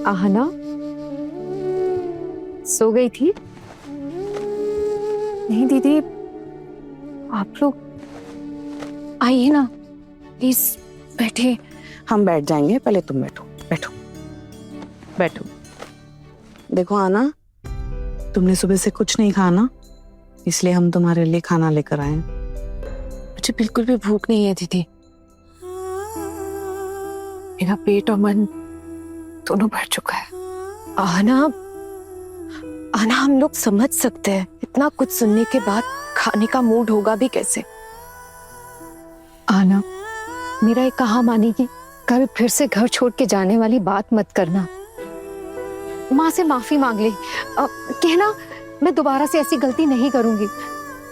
आहना सो गई थी? नहीं दीदी, आप लोग आइए ना प्लीज, बैठे। हम बैठ जाएंगे, पहले तुम बैठो बैठो बैठो। देखो आना, तुमने सुबह से कुछ नहीं खाया ना, इसलिए हम तुम्हारे लिए खाना लेकर आए हैं। मुझे बिल्कुल भी भूख नहीं है दीदी, मेरा पेट और मन दोनों भर चुका है। आना आना, हम लोग समझ सकते हैं, इतना कुछ सुनने के बाद खाने का मूड होगा भी कैसे। आना, मेरा एक कहा मानेगी, कल फिर से घर छोड़ के जाने वाली बात मत करना। माँ से माफी मांग ले, कहना मैं दोबारा से ऐसी गलती नहीं करूंगी।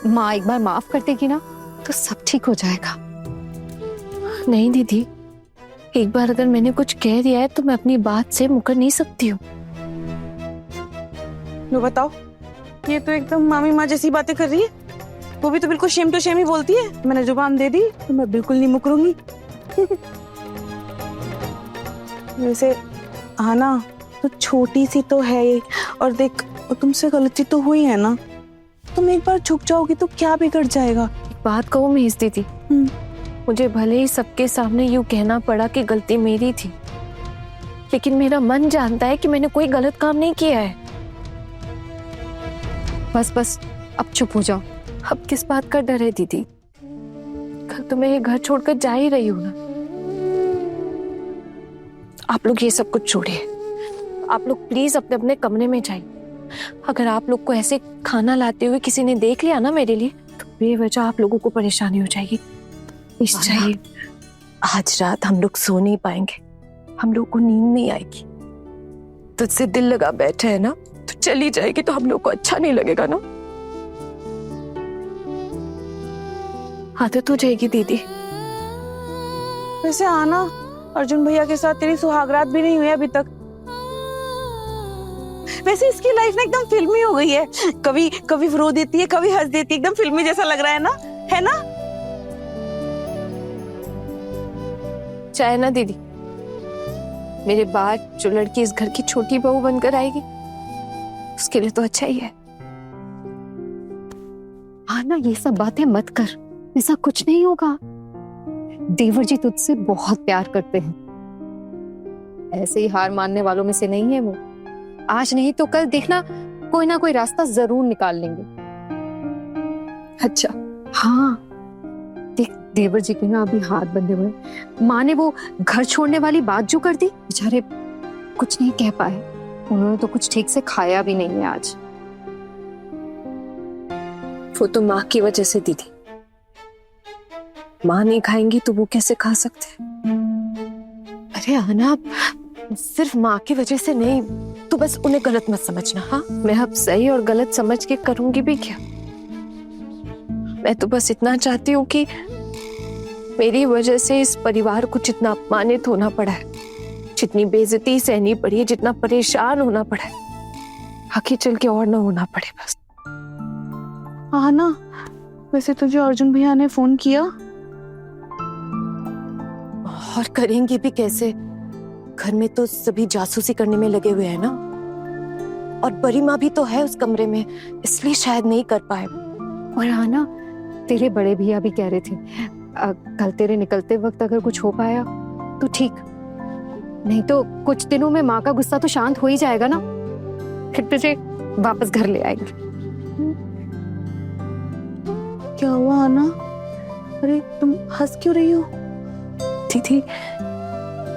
माँ एक बार माफ कर देगी ना तो सब ठीक हो जाएगा। नहीं दीदी, एक बार अगर मैंने कुछ कह दिया है तो मैं अपनी बात से मुकर नहीं सकती हूँ। लो बताओ, ये तो एकदम मामी माँ जैसी बातें कर रही है। वो भी तो बिल्कुल शेम टू शेम ही बोलती है। मैंने जुबान दे दी तो मैं बिल्कुल नहीं मुकरूंगी। वैसे आना तो छोटी सी तो है ये, और देख तुमसे गलती तो हुई है ना, तुम एक बार झुक जाओगी तो क्या बिगड़ जाएगा। एक बात कहूँ मेज दीदी, मुझे भले ही सबके सामने यूं कहना पड़ा कि गलती मेरी थी, लेकिन मेरा मन जानता है कि मैंने कोई गलत काम नहीं किया है। बस बस अब चुप हो जाओ। अब किस बात का डर है दीदी, कल तो मैं ये घर छोड़कर जा ही रही हूँ ना। आप लोग ये सब कुछ छोड़िए, आप लोग प्लीज अपने अपने कमरे में जाइए। अगर आप लोग को ऐसे खाना लाते हुए किसी ने देख लिया ना मेरे लिए, तो बेवजह आप लोगों को परेशानी हो जाएगी। इस चाहिए, आज रात हम लोग सो नहीं पाएंगे, हम लोग को नींद नहीं आएगी। तुझसे दिल लगा बैठे है ना, तो चली जाएगी तो हम लोग को अच्छा नहीं लगेगा ना। आदत हो जाएगी दीदी। वैसे आना, अर्जुन भैया के साथ तेरी सुहागरात भी नहीं हुई अभी तक। वैसे इसकी लाइफ ना एकदम फिल्मी हो गई है, कभी कभी रो देती है, कभी हंस देती है, एकदम फिल्मी जैसा लग रहा है ना, है ना? चाहे ना दीदी, मेरे बाद जो लड़की इस घर की छोटी बहू बनकर आएगी उसके लिए तो अच्छा ही है। आना, ये सब बातें मत कर, ऐसा कुछ नहीं होगा। देवर जी तुझसे बहुत प्यार करते हैं, ऐसे ही हार मानने वालों में से नहीं है वो। आज नहीं तो कल देखना, कोई ना कोई रास्ता जरूर निकाल लेंगे। अच्छा हाँ, देख देवर जी के ना अभी हाथ बंधे हुए। माँ ने वो घर छोड़ने वाली बात जो कर दी, बेचारे कुछ नहीं कह पाए। उन्होंने तो कुछ ठीक से खाया भी नहीं है आज। वो तो माँ की वजह से दीदी, माँ नहीं खाएंगी तो वो कैसे खा सकते। अरे आना, सिर्फ माँ की वजह से नहीं, तो बस उन्हें गलत मत समझना। हाँ, मैं अब सही और गलत समझ के करूंगी भी क्या। मैं तो बस इतना चाहती हूँ कि मेरी वजह से इस परिवार को जितना अपमानित होना पड़ा है, जितनी बेइज्जती सहनी पड़ी है, जितना परेशान होना पड़ा है, आगे चल के और ना होना पड़े बस। हाँ ना, वैसे तुझे अर्जुन भैया ने फोन किया? और करेंगे भी कैसे, घर में तो सभी जासूसी करने में लगे हुए हैं ना, और बड़ी माँ भी तो है उस कमरे में, इसलिए शायद नहीं कर पाए। और हाँ ना, तेरे बड़े भैया भी कह रहे थे कल तेरे निकलते वक्त अगर कुछ हो पाया तो ठीक, नहीं तो कुछ दिनों में माँ का गुस्सा तो शांत हो ही जाएगा ना, फिर तुझे वापस घर ले आएगी। क्या हुआ आना? अरे तुम हंस क्यों रही हो? दीदी,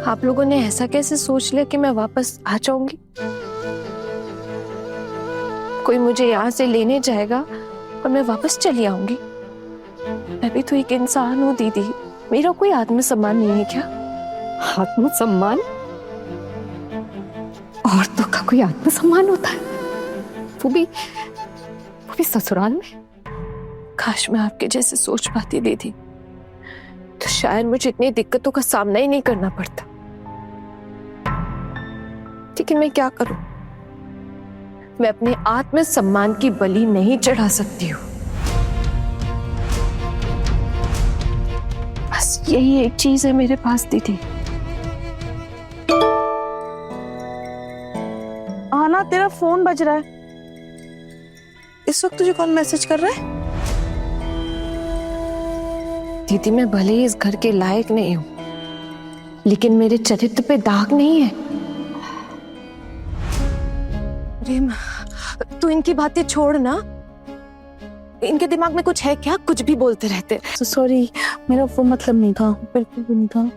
आप लोगों ने ऐसा कैसे सोच लिया कि मैं वापस आ जाऊंगी? कोई मुझे यहाँ से लेने जाएगा और मैं वापस चली आऊंगी? मैं भी तो एक इंसान हूँ दीदी, मेरा कोई आत्मसम्मान नहीं है क्या? आत्मसम्मान? औरतों का कोई आत्मसम्मान होता है? वो भी ससुराल में? काश मैं आपके जैसे सोच पाती दीदी, तो शायद मुझे इतनी दिक्कतों का सामना ही नहीं करना पड़ता। लेकिन मैं क्या करूं, मैं अपने आत्मसम्मान की बलि नहीं चढ़ा सकती हूँ। बस यही एक चीज है मेरे पास दीदी। तेरा फोन बज रहा है। इस वक्त तुझे कौन मैसेज कर रहा है? दीदी मैं भले ही इस घर के लायक नहीं हूं, लेकिन मेरे चरित्र पे दाग नहीं है। प्रेम, तू इनकी बातें छोड़ ना। इनके दिमाग में कुछ है क्या? कुछ भी बोलते रहते। सॉरी, मेरा वो मतलब नहीं था, बिल्कुल भी नहीं था।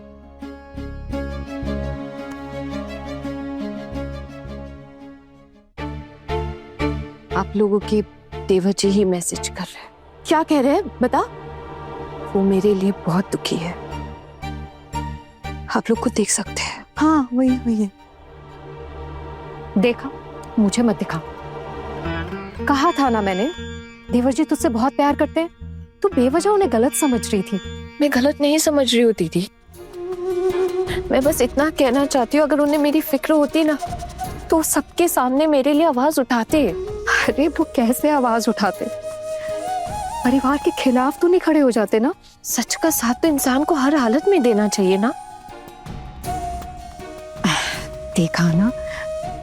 आप लोगों के देवर जी ही मैसेज कर रहे हैं। क्या कह रहे हैं बता? वो मेरे लिए बहुत दुखी है, आप लोग को देख सकते हैं। हाँ वही वही। देखा, मुझे मत दिखा। कहा था ना मैंने, देवर जी तुझसे बहुत प्यार करते हैं। तू बेवजह उन्हें गलत समझ रही थी। मैं गलत नहीं समझ रही हूँ दीदी, मैं बस इतना कहना चाहती हूँ, अगर उन्हें मेरी फिक्र होती ना तो सबके सामने मेरे लिए आवाज उठाते। अरे वो कैसे आवाज उठाते? परिवार के खिलाफ तो नहीं खड़े हो जाते ना। सच का साथ तो इंसान को हर हालत में देना चाहिए ना। देखा ना,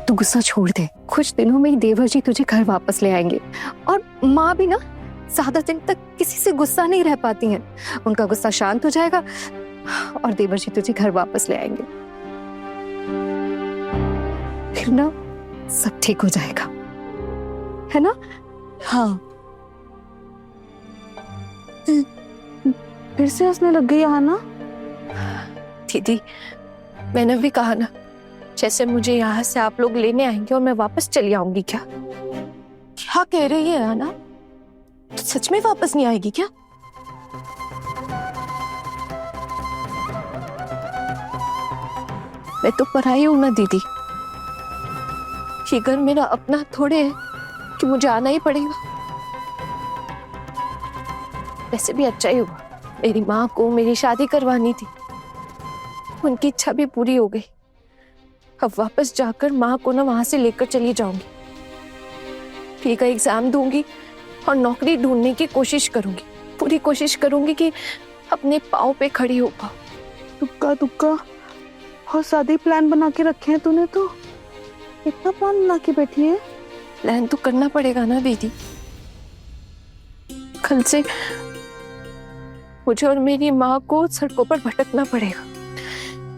तू गुस्सा छोड़ दे। कुछ दिनों में ही देवर जी तुझे घर वापस ले आएंगे। और माँ भी ना ज्यादा दिन तक किसी से गुस्सा नहीं रह पाती हैं। उनका गुस्सा शांत हो जाएगा और देवर जी तुझे घर वापस ले आएंगे। फिर ना सब ठीक हो जाएगा, है ना? हाँ। फिर से हंसने लग गई ना? दीदी मैंने भी कहा ना, जैसे मुझे यहाँ से आप लोग लेने आएंगे और मैं वापस चली आऊंगी। क्या क्या कह रही है आना? तो सच में वापस नहीं आएगी क्या? मैं तो पराई हूं ना दीदी। ये घर मेरा अपना थोड़े है कि मुझे आना ही पड़ेगा। वैसे भी अच्छा ही हुआ, मेरी माँ को मेरी शादी करवानी थी, उनकी इच्छा भी पूरी हो गई। अब वापस जाकर माँ को ना वहां से लेकर चली जाऊंगी। पी का एग्जाम दूंगी और नौकरी ढूंढने की कोशिश करूंगी। पूरी कोशिश करूंगी कि अपने पाँव पे खड़ी हो पाऊं। तुक्का तुक्का बहुत सादे प्लान बना के रखे हैं तूने तो। इतना प्लान बना के बैठी है? प्लान तो करना पड़ेगा ना दीदी। कल से मुझे और मेरी माँ को सड़कों पर भटकना पड़ेगा।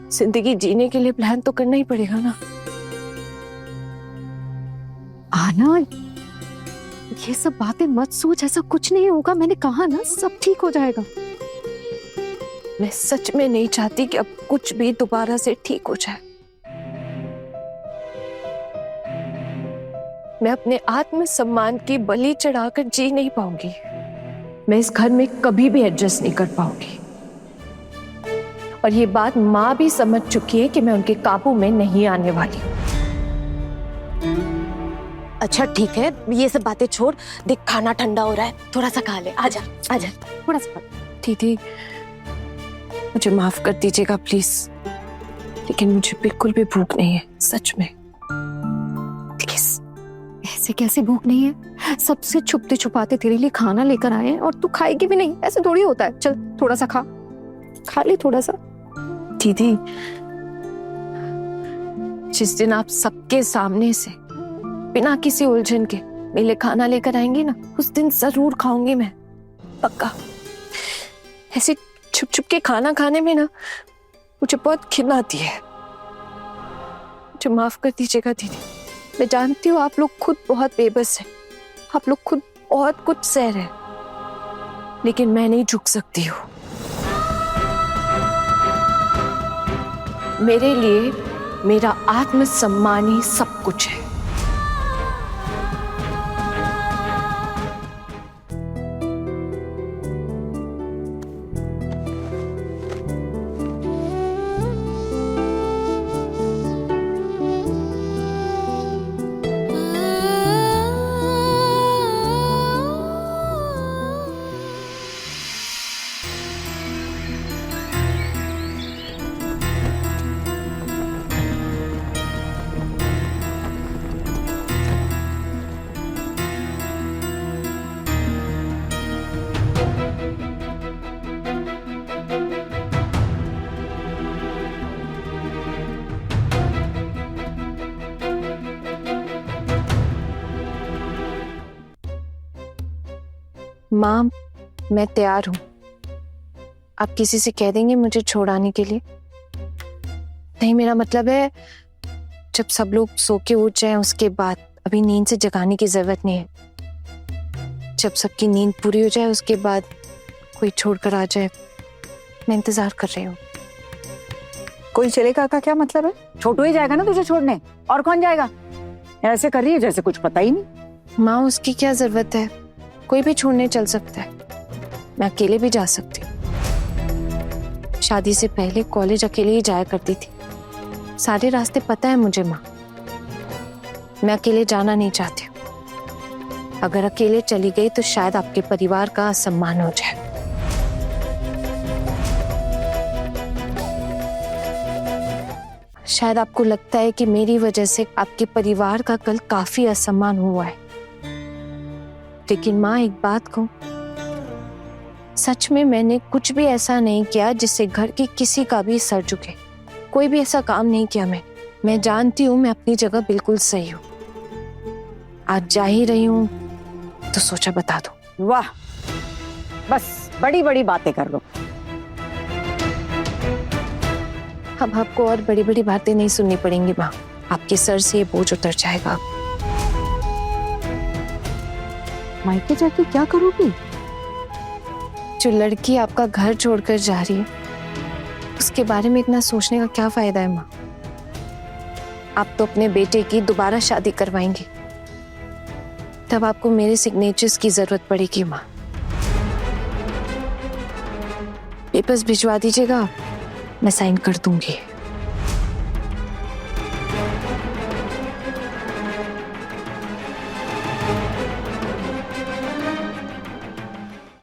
जिंदगी जीने के लिए प्लान तो करना ही पड़ेगा ना। आना, ये सब बातें मत सोच, ऐसा कुछ नहीं होगा। मैंने कहा ना सब ठीक हो जाएगा। मैं सच में नहीं चाहती कि अब कुछ भी दोबारा से ठीक हो जाए। मैं अपने आत्मसम्मान की बलि चढ़ाकर जी नहीं पाऊंगी। मैं इस घर में कभी भी एडजस्ट नहीं कर पाऊंगी। और ये बात माँ भी समझ चुकी है कि मैं उनके काबू में नहीं आने वाली। अच्छा ठीक है, ये सब बातें छोड़। देख खाना ठंडा हो रहा है, थोड़ा सा खा ले। आजा आजा, थोड़ा सा। दीदी मुझे माफ कर दीजिएगा प्लीज, लेकिन मुझे बिल्कुल भी भूख नहीं है, सच में। प्लीज। ऐसे कैसे भूख नहीं है? सबसे छुपते छुपाते तेरे लिए खाना लेकर आए हैं और तू खाएगी भी नहीं। ऐसे थोड़ी होता है। चल थोड़ा सा खा ले, थोड़ा सा। दीदी जिस दिन आप सबके सामने से बिना किसी उलझन के मेरे लिए खाना लेकर आएंगी ना, उस दिन जरूर खाऊंगी मैं, पक्का। ऐसे छुप छुप के खाना खाने में ना मुझे बहुत घिन आती है। मुझे माफ कर दीजिएगा दीदी। मैं जानती हूँ आप लोग खुद बहुत बेबस हैं, आप लोग खुद बहुत कुछ सह रहे हैं, लेकिन मैं नहीं झुक सकती हूँ। मेरे लिए मेरा आत्मसम्मान ही सब कुछ है। माँ, मैं तैयार हूँ। आप किसी से कह देंगे मुझे छोड़ाने के लिए? नहीं, मेरा मतलब है जब सब लोग सो के उठ जाएं उसके बाद। अभी नींद से जगाने की जरूरत नहीं है। जब सबकी नींद पूरी हो जाए उसके बाद कोई छोड़कर आ जाए। मैं इंतजार कर रही हूँ। कोई चलेगा का क्या मतलब है? छोटू ही जाएगा ना तुझे छोड़ने, और कौन जाएगा? ऐसे कर रही है जैसे कुछ पता ही नहीं। माँ, उसकी क्या जरूरत है? कोई भी छोड़ने चल सकता है। मैं अकेले भी जा सकती हूँ। शादी से पहले कॉलेज अकेले ही जाया करती थी। सारे रास्ते पता है मुझे माँ। मैं अकेले जाना नहीं चाहती हूँ। अगर अकेले चली गई तो शायद आपके परिवार का असम्मान हो जाए। शायद आपको लगता है कि मेरी वजह से आपके परिवार का कल काफी असम्मान हुआ है। लेकिन माँ, एक बात कहूं, सच में मैंने कुछ भी ऐसा नहीं किया जिससे घर के किसी का भी सर झुके। कोई भी ऐसा काम नहीं किया मैं जानती हूँ मैं अपनी जगह बिल्कुल सही हूँ। आज जा ही रही हूँ तो सोचा बता दो। वाह, बस बड़ी बड़ी बातें कर लो। अब आपको और बड़ी बड़ी बातें नहीं सुननी पड़ेंगी माँ। आपके सर से ये बोझ उतर जाएगा। मायके जाके क्या करोगी? जो लड़की आपका घर छोड़कर जा रही है उसके बारे में इतना सोचने का क्या फायदा है माँ? आप तो अपने बेटे की दोबारा शादी करवाएंगे, तब आपको मेरे सिग्नेचर्स की जरूरत पड़ेगी माँ। पेपर्स भिजवा दीजिएगा, मैं साइन कर दूंगी।